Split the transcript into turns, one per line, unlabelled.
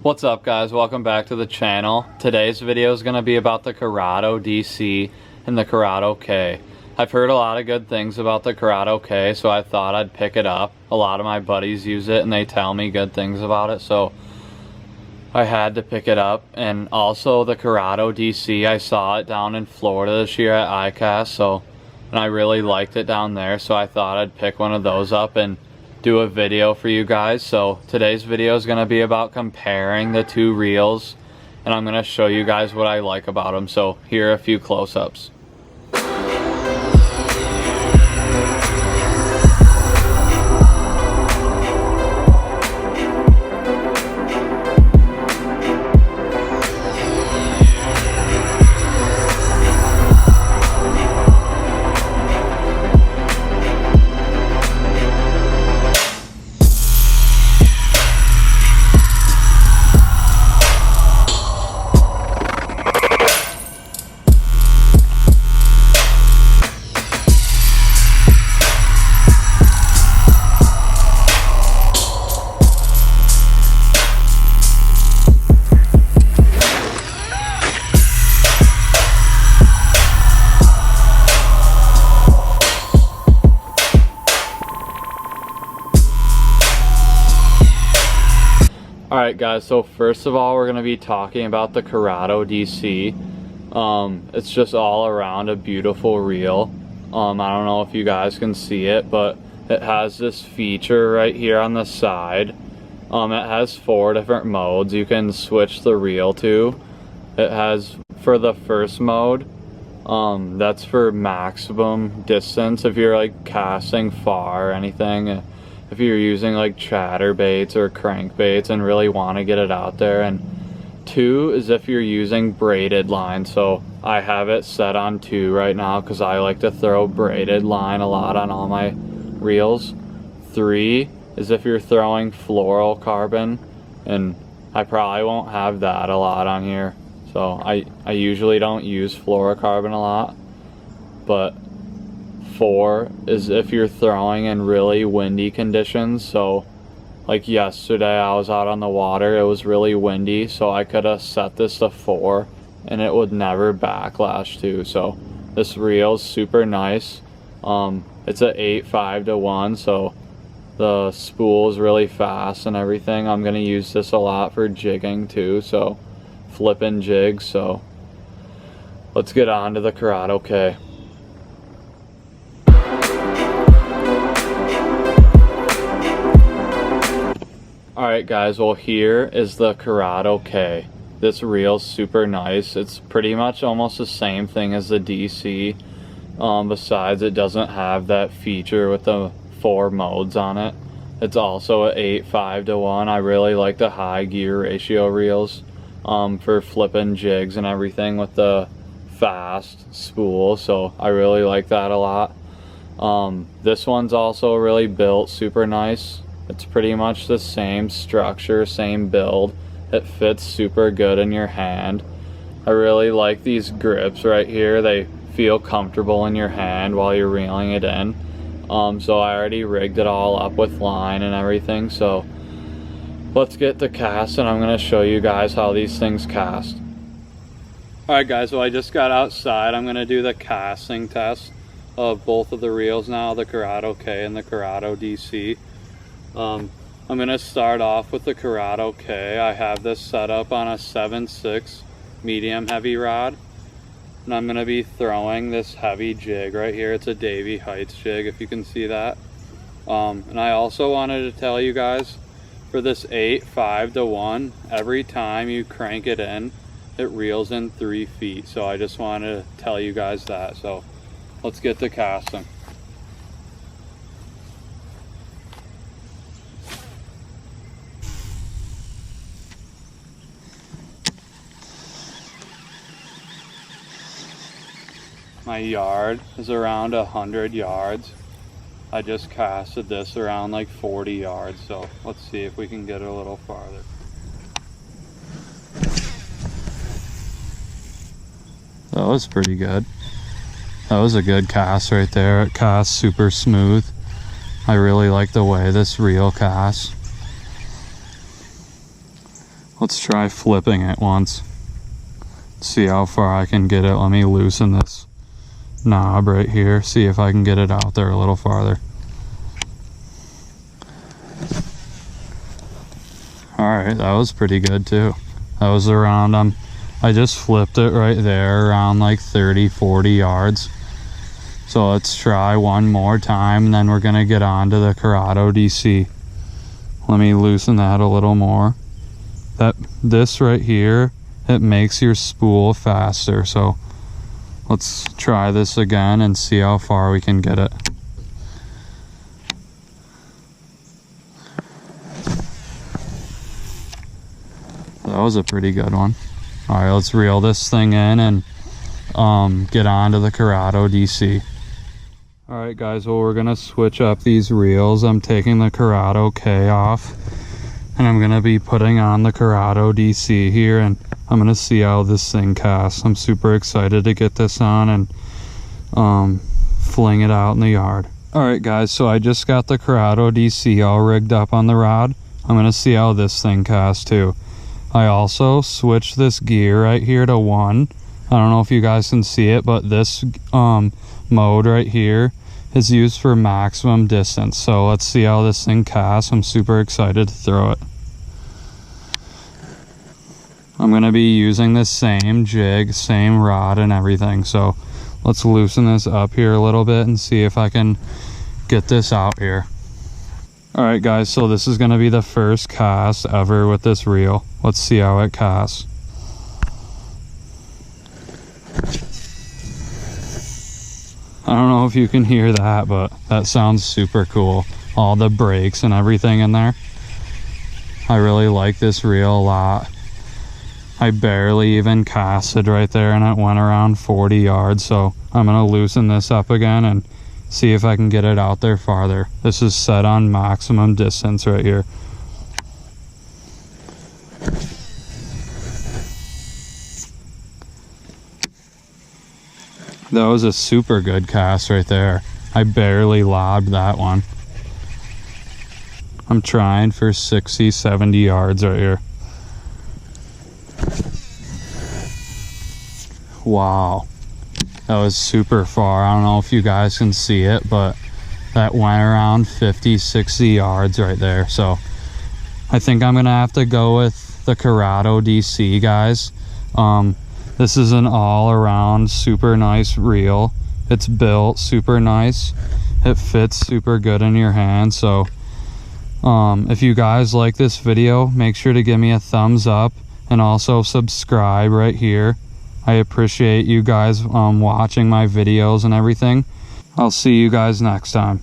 What's up guys, welcome back to the channel. Today's video is going to be about the Curado DC and the Curado K. I've heard a lot of good things about the Curado K, so I thought I'd pick it up. A lot of my buddies use it and they tell me good things about it, so I had to pick it up. And also the Curado DC, I saw it down in Florida this year at ICAST, and I really liked it down there, so I thought I'd pick one of those up and do a video for you guys. So today's video is going to be about comparing the two reels, and I'm going to show you guys what I like about them. So here are a few close-ups. Alright guys, so first of all we're going to be talking about the Curado DC. It's just all around a beautiful reel. I don't know if you guys can see it, but it has this feature right here on the side. It has 4 different modes you can switch the reel to. It has, for the first mode, that's for maximum distance if you're like casting far or anything. If you're using like chatterbaits or crankbaits and really want to get it out there. And 2 is if you're using braided line. So I have it set on 2 right now because I like to throw braided line a lot on all my reels. 3 is if you're throwing fluorocarbon, and I probably won't have that a lot on here. So I usually don't use fluorocarbon a lot. But 4 is if you're throwing in really windy conditions. So like yesterday I was out on the water, it was really windy, so I could have set this to 4 and it would never backlash too. So this reel is super nice. It's a 8.5-to-1, so the spool is really fast and everything. I'm gonna use this a lot for jigging too, so flipping jigs. So let's get on to the Curado K. Alright guys, well here is the Curado K. This reel's super nice. It's pretty much almost the same thing as the DC. Besides, it doesn't have that feature with the 4 modes on it. It's also a 8.5-to-1. I really like the high gear ratio reels for flipping jigs and everything with the fast spool. So I really like that a lot. This one's also really built super nice. It's pretty much the same structure, same build. It fits super good in your hand. I really like these grips right here. They feel comfortable in your hand while you're reeling it in. So I already rigged it all up with line and everything. So let's get to cast, and I'm going to show you guys how these things cast. Alright guys, so I just got outside. I'm going to do the casting test of both of the reels now, the Curado K and the Curado DC. I'm going to start off with the Curado K. I have this set up on a 7.6 medium heavy rod, and I'm going to be throwing this heavy jig right here. It's a Davy Heights jig, if you can see that. And I also wanted to tell you guys, for this 8.5-to-1, every time you crank it in, it reels in 3 feet. So I just wanted to tell you guys that. So let's get to casting. My yard is around 100 yards. I just casted this around like 40 yards, so let's see if we can get it a little farther. That was pretty good. That was a good cast right there. It casts super smooth. I really like the way this reel casts. Let's try flipping it once. See how far I can get it. Let me loosen this knob right here. See if I can get it out there a little farther. Alright, that was pretty good too. That was around, I just flipped it right there around like 30-40 yards. So let's try one more time and then we're gonna get on to the Curado DC. Let me loosen that a little more. This right here, it makes your spool faster. So let's try this again and see how far we can get it. That was a pretty good one. All right, let's reel this thing in and get on to the Curado DC. All right, guys, well, we're gonna switch up these reels. I'm taking the Curado K off and I'm gonna be putting on the Curado DC here, and I'm gonna see how this thing casts. I'm super excited to get this on and fling it out in the yard. All right, guys, so I just got the Curado DC all rigged up on the rod. I'm gonna see how this thing casts too. I also switched this gear right here to 1. I don't know if you guys can see it, but this mode right here is used for maximum distance. So let's see how this thing casts. I'm super excited to throw it. I'm going to be using the same jig, same rod and everything. So let's loosen this up here a little bit and see if I can get this out here. Alright guys, so this is going to be the first cast ever with this reel. Let's see how it casts. I don't know if you can hear that, but that sounds super cool. All the brakes and everything in there. I really like this reel a lot. I barely even casted right there and it went around 40 yards. So I'm going to loosen this up again and see if I can get it out there farther. This is set on maximum distance right here. That was a super good cast right there. I barely lobbed that one. I'm trying for 60-70 yards right here. Wow. That was super far. I don't know if you guys can see it, but that went around 50-60 yards right there. So I think I'm gonna have to go with the Curado DC, guys. This is an all-around super nice reel. It's built super nice. It fits super good in your hand. So if you guys like this video, make sure to give me a thumbs up and also subscribe right here. I appreciate you guys watching my videos and everything. I'll see you guys next time.